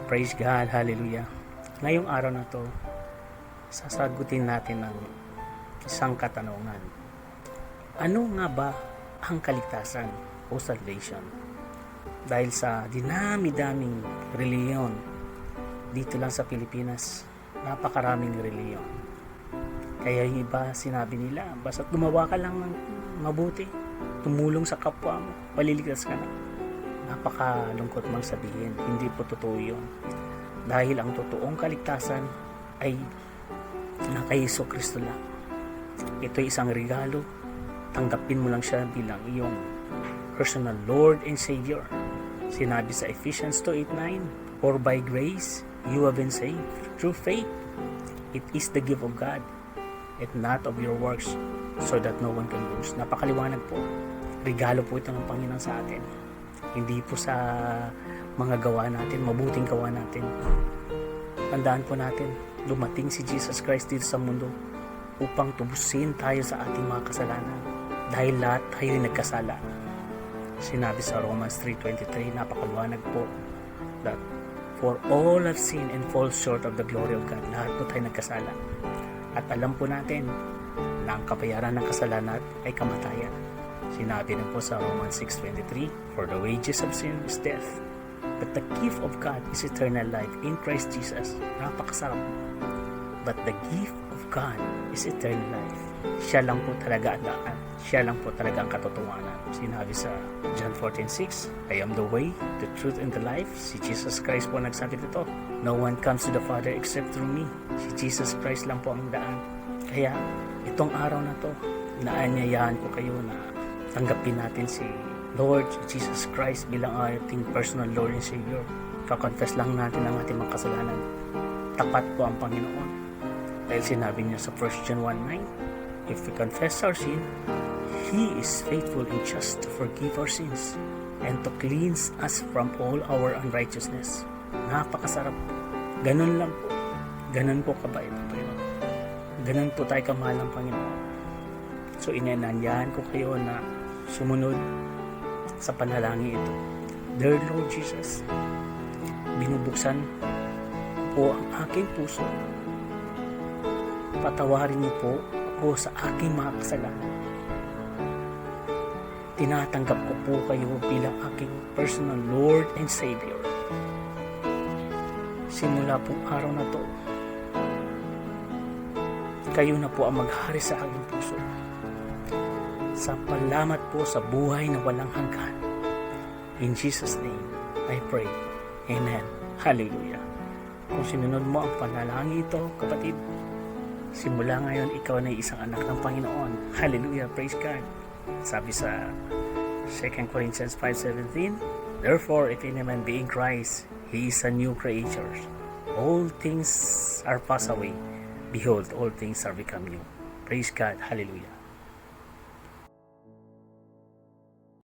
Praise God, hallelujah. Ngayong araw na to, sasagutin natin ng isang katanungan. Ano nga ba ang kaligtasan o salvation? Dahil sa dinami-daming reliyon dito lang sa Pilipinas, napakaraming reliyon. Kaya yung iba sinabi nila, basta gumawa ka lang ng mabuti, tumulong sa kapwa mo, paliligtas ka na. Napakalungkot mang sabihin, hindi po totoo yun. Dahil ang totoong kaligtasan ay kay Jesucristo lang. Ito'y isang regalo, tanggapin mo lang siya bilang iyong personal Lord and Savior. Sinabi sa Ephesians 2:8-9, "For by grace you have been saved through faith. It is the gift of God, and not of your works, so that no one can boast." Napakaliwanag po. Regalo po ito ng Panginoon sa atin. Hindi po sa mga gawa natin, mabuting gawa natin. Tandaan po natin, dumating si Jesus Christ dito sa mundo upang tubusin tayo sa ating mga kasalanan. Dahil lahat tayo ay nagkasala. Sinabi sa Romans 3:23, napakaliwanag po, that for all have sinned and fall short of the glory of God. Lahat po tayo nagkasala. At alam po natin na ang kabayaran ng kasalanan ay kamatayan. Sinabi rin po sa Romans 6:23, "For the wages of sin is death, but the gift of God is eternal life in Christ Jesus." Napakasarap. But the gift of God is eternal life. Siya lang po talaga ang daan. Siya lang po talaga ang katotohanan. Sinabi sa John 14:6, "I am the way, the truth, and the life." Si Jesus Christ po nagsabi nito. "No one comes to the Father except through me." Si Jesus Christ lang po ang daan. Kaya itong araw na to, inaanyayahan ko kayo na tanggapin natin si Lord Jesus Christ bilang ating personal Lord and Savior. Kakonfess lang natin ang ating mga kasalanan. Tapat po ang Panginoon. Dahil sinabi niya sa 1 John 1:9, "If we confess our sin, He is faithful and just to forgive our sins and to cleanse us from all our unrighteousness." Napakasarap. Ganun lang po. Ganun po kabait ang Panginoon. Ganun po tayo kamahal ng Panginoon. So inananyahan ko kayo na sumunod sa panalangin ito. Dear Lord Jesus, binubuksan po ang aking puso. Patawarin niyo po ako sa aking mga kasalanan. Tinatanggap ko po kayo bilang aking personal Lord and Savior. Simula pong araw na to, kayo na po ang maghari sa aking puso. Salamat po sa buhay na walang hanggan. In Jesus' name, I pray. Amen. Hallelujah. Kung sinunod mo ang panalangin ito, kapatid, simula ngayon, ikaw na isang anak ng Panginoon. Hallelujah. Praise God. Sabi sa 2 Corinthians 5:17, "Therefore, if any man be in Christ, he is a new creature. All things are passed away. Behold, all things are become new." Praise God. Hallelujah.